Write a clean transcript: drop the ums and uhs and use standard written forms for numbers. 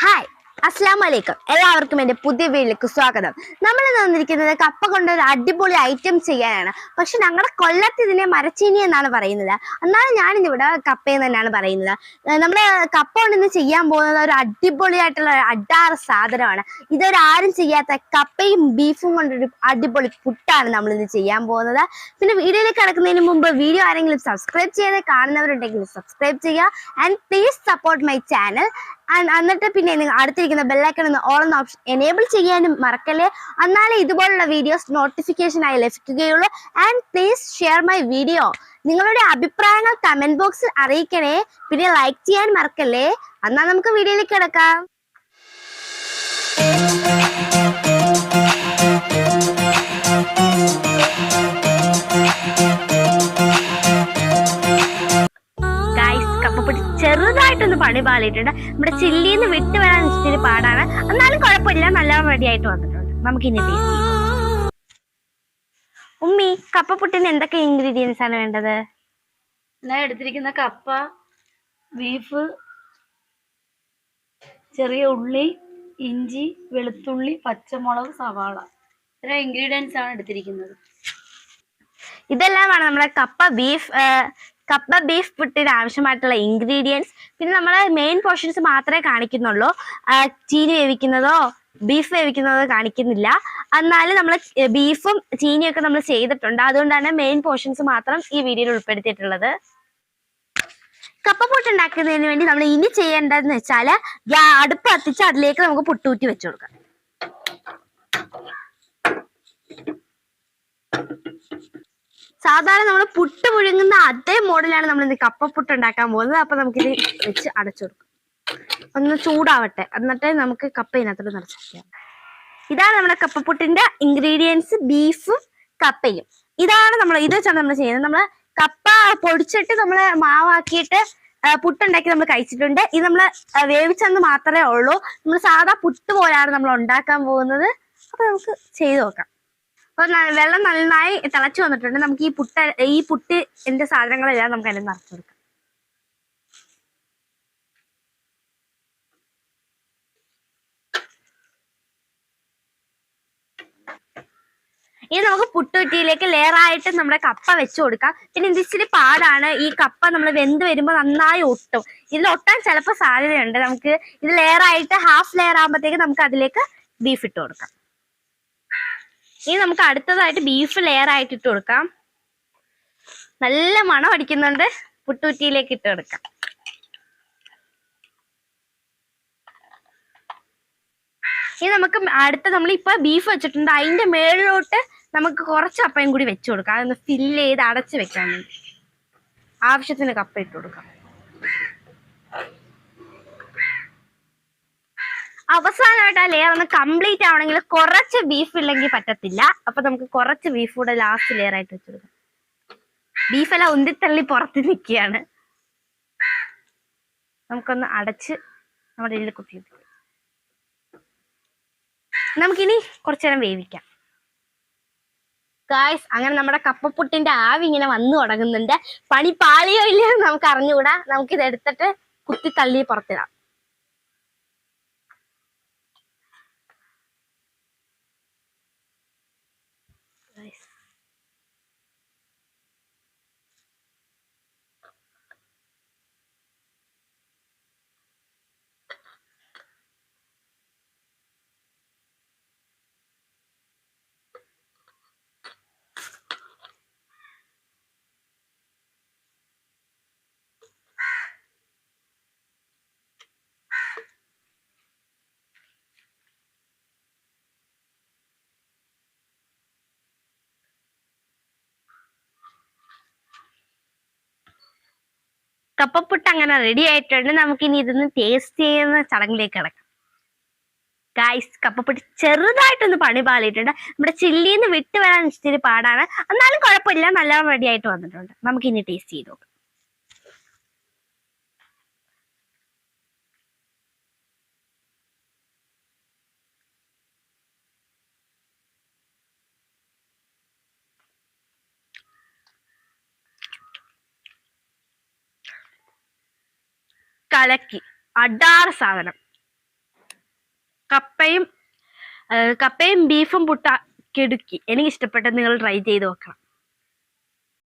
Hi, അസ്സലാമു അലൈക്കും. എല്ലാവർക്കും എൻ്റെ പുതിയ വീട്ടിലേക്ക് സ്വാഗതം. നമ്മൾ ഇന്ന് വന്നിരിക്കുന്നത് കപ്പ കൊണ്ട് ഒരു അടിപൊളി ഐറ്റം ചെയ്യാനാണ്. പക്ഷെ ഞങ്ങളുടെ കൊല്ലത്ത് ഇതിനെ മരച്ചീനി എന്നാണ് പറയുന്നത്. എന്നാലും ഞാനിന്നിവിടെ കപ്പയെന്ന് തന്നെയാണ് പറയുന്നത്. നമ്മൾ കപ്പ കൊണ്ട് ഇന്ന് ചെയ്യാൻ പോകുന്നത് ഒരു അടിപൊളിയായിട്ടുള്ള അഡാറ് സാധനമാണ്. ഇതൊരാരും ചെയ്യാത്ത കപ്പയും ബീഫും കൊണ്ടൊരു അടിപൊളി പുട്ടാണ് നമ്മൾ ഇന്ന് ചെയ്യാൻ പോകുന്നത്. പിന്നെ വീഡിയോയിലേക്ക് കിടക്കുന്നതിന് മുമ്പ് വീഡിയോ ആരെങ്കിലും സബ്സ്ക്രൈബ് ചെയ്ത് കാണുന്നവരുണ്ടെങ്കിൽ സബ്സ്ക്രൈബ് ചെയ്യുക and please support my channel. എന്നിട്ട് പിന്നെ നിങ്ങൾ അടുത്തിരിക്കുന്ന ബെല്ലൈക്കൺ ഒന്ന് ഓൾ എന്ന ഓപ്ഷൻ എനേബിൾ ചെയ്യാനും മറക്കല്ലേ. എന്നാലേ ഇതുപോലുള്ള വീഡിയോസ് നോട്ടിഫിക്കേഷൻ ആയി ലഭിക്കുകയുള്ളൂ. And please share my video. നിങ്ങളുടെ അഭിപ്രായങ്ങൾ കമന്റ് ബോക്സിൽ അറിയിക്കണേ. പിന്നെ ലൈക്ക് ചെയ്യാൻ മറക്കല്ലേ. എന്നാൽ നമുക്ക് വീഡിയോയിലേക്ക് കിടക്കാം. ചെറുതായിട്ടൊന്ന് പണി പാളിയിട്ടുണ്ട്. നമ്മുടെ ചില്ലിന്ന് വിട്ട് വരാൻ ഇച്ചിരി പാടാണ്. എന്നാലും കുഴപ്പമില്ല, നല്ല റെഡി ആയിട്ട് വന്നിട്ടുണ്ട്. നമുക്കിനി ടേസ്റ്റ് ചെയ്യാം. ഉമ്മി, കപ്പപ്പുട്ടിന് എന്തൊക്കെ ഇൻഗ്രീഡിയൻസ് ആണ് വേണ്ടത്? ഞാൻ എടുത്തിരിക്കുന്ന കപ്പ, ബീഫ്, ചെറിയ ഉള്ളി, ഇഞ്ചി, വെളുത്തുള്ളി, പച്ചമുളക്, സവാള, ഇത്ര ഇൻഗ്രീഡിയൻസ് ആണ് എടുത്തിരിക്കുന്നത്. ഇതെല്ലാമാണ് നമ്മുടെ കപ്പ ബീഫ് പുട്ടിന് ആവശ്യമായിട്ടുള്ള ഇൻഗ്രീഡിയൻസ്. പിന്നെ നമ്മൾ മെയിൻ പോർഷൻസ് മാത്രമേ കാണിക്കുന്നുള്ളൂ. ചീനി വേവിക്കുന്നതോ ബീഫ് വേവിക്കുന്നതോ കാണിക്കുന്നില്ല. എന്നാലും നമ്മൾ ബീഫും ചീനിയൊക്കെ നമ്മൾ ചെയ്തിട്ടുണ്ട്. അതുകൊണ്ടാണ് മെയിൻ പോർഷൻസ് മാത്രം ഈ വീഡിയോയിൽ ഉൾപ്പെടുത്തിയിട്ടുള്ളത്. കപ്പപ്പുട്ട് ഉണ്ടാക്കുന്നതിന് വേണ്ടി നമ്മൾ ഇനി ചെയ്യേണ്ടതെന്ന് വെച്ചാൽ അടുപ്പ് കത്തിച്ച് അതിലേക്ക് നമുക്ക് പുട്ടൂറ്റി വെച്ചു കൊടുക്കാം. സാധാരണ നമ്മൾ പുട്ട് പുഴുങ്ങുന്ന അതേ മോഡലാണ് നമ്മൾ ഇന്ന് കപ്പപ്പുട്ട് ഉണ്ടാക്കാൻ പോകുന്നത്. അപ്പൊ നമുക്കിത് വെച്ച് അടച്ചു കൊടുക്കാം. ഒന്ന് ചൂടാവട്ടെ, എന്നിട്ട് നമുക്ക് കപ്പ ഇതിനകത്തോട്ട് നിറച്ച് വെക്കാം. ഇതാണ് നമ്മുടെ കപ്പപ്പുട്ടിന്റെ ഇൻഗ്രീഡിയൻസ്, ബീഫും കപ്പയും. ഇത് വെച്ചാണ് നമ്മൾ ചെയ്യുന്നത്. നമ്മൾ കപ്പ പൊടിച്ചിട്ട് നമ്മൾ മാവാക്കിയിട്ട് പുട്ടുണ്ടാക്കി നമ്മൾ കഴിച്ചിട്ടുണ്ട്. ഇത് നമ്മൾ വേവിച്ചെന്ന് മാത്രമേ ഉള്ളൂ. നമ്മൾ സാധാ പുട്ട് പോലെയാണ് നമ്മൾ ഉണ്ടാക്കാൻ പോകുന്നത്. അപ്പൊ നമുക്ക് ചെയ്തു നോക്കാം. വെള്ളം നന്നായി തിളച്ചു വന്നിട്ടുണ്ട്. നമുക്ക് ഈ പുട്ടിന്റെ സാധനങ്ങളെല്ലാം നമുക്ക് അതിൽ നിറച്ചു കൊടുക്കാം. ഇനി നമുക്ക് പുട്ടുകുറ്റിയിലേക്ക് ലെയറായിട്ട് നമ്മുടെ കപ്പ വെച്ച് കൊടുക്കാം. പിന്നെ ഇത് ഇച്ചിരി പാടാണ്. ഈ കപ്പ നമ്മൾ വെന്ത് വരുമ്പോൾ നന്നായി ഒട്ടും. ഇതിൽ ഒട്ടാൻ ചിലപ്പോൾ സാധ്യതയുണ്ട്. നമുക്ക് ഇത് ലെയറായിട്ട് ഹാഫ് ലെയർ ആകുമ്പോഴത്തേക്ക് നമുക്ക് അതിലേക്ക് ബീഫ് ഇട്ട് കൊടുക്കാം. ഇനി നമുക്ക് അടുത്തതായിട്ട് ബീഫ് ലെയർ ആയിട്ട് ഇട്ട് കൊടുക്കാം. നല്ല മണം അടിക്കുന്നുണ്ട്. പുട്ടുകുറ്റിയിലേക്ക് ഇട്ട് കൊടുക്കാം. ഇനി നമുക്ക് നമ്മളിപ്പോ ബീഫ് വെച്ചിട്ടുണ്ട്. അതിന്റെ മേളിലോട്ട് നമുക്ക് കുറച്ച് കപ്പയും കൂടി വെച്ചു കൊടുക്കാം. അതൊന്ന് ഫില്ല് ചെയ്ത് അടച്ച് വെക്കാൻ വേണ്ടി ആവശ്യത്തിന് കപ്പ ഇട്ട് കൊടുക്കാം. അവസാനമായിട്ട് ആ ലെയർ ഒന്ന് കംപ്ലീറ്റ് ആവണമെങ്കിൽ കുറച്ച് ബീഫ് ഇല്ലെങ്കിൽ പറ്റത്തില്ല. അപ്പൊ നമുക്ക് കുറച്ച് ബീഫ് കൂടെ ലാസ്റ്റ് ലെയർ ആയിട്ട് വെച്ചെടുക്കാം. ബീഫെല്ലാം ഉന്തിത്തള്ളി പുറത്ത് നിൽക്കുകയാണ്. നമുക്കൊന്ന് അടച്ച് നമ്മുടെ ഇതിൽ കുത്തിയിട്ട് നമുക്കിനി കുറച്ചു നേരം വേവിക്കാം. ഗായ്സ്, അങ്ങനെ നമ്മുടെ കപ്പപ്പുട്ടിന്റെ ആവി ഇങ്ങനെ വന്നു തുടങ്ങുന്നുണ്ട്. പണി പാളിയോ ഇല്ലയോ നമുക്ക് അറിഞ്ഞുകൂടാ. നമുക്കിത് എടുത്തിട്ട് കുത്തി തള്ളി പുറത്തിടാം. കപ്പപ്പുട്ട് അങ്ങനെ റെഡി ആയിട്ടുണ്ട്. നമുക്കിനി ഇതൊന്ന് ടേസ്റ്റ് ചെയ്യുന്ന ചടങ്ങിലേക്ക് കിടക്കാം. ഗായ്സ്, കപ്പപ്പുട്ട് ചെറുതായിട്ടൊന്ന് പണി പാളിയിട്ടുണ്ട്. നമ്മുടെ ചില്ലിന്ന് വിട്ട് വരാൻ ഇച്ചിരി പാടാണ്. എന്നാലും കുഴപ്പമില്ല, നല്ല റെഡി ആയിട്ട് വന്നിട്ടുണ്ട്. നമുക്കിനി ടേസ്റ്റ് ചെയ്ത് നോക്കാം. കലക്കി അടാറ് സാധനം. കപ്പയും ബീഫും പുട്ട കിടുക്കി. എനിക്ക് ഇഷ്ടപ്പെട്ടത് നിങ്ങൾ ട്രൈ ചെയ്ത് നോക്കണം.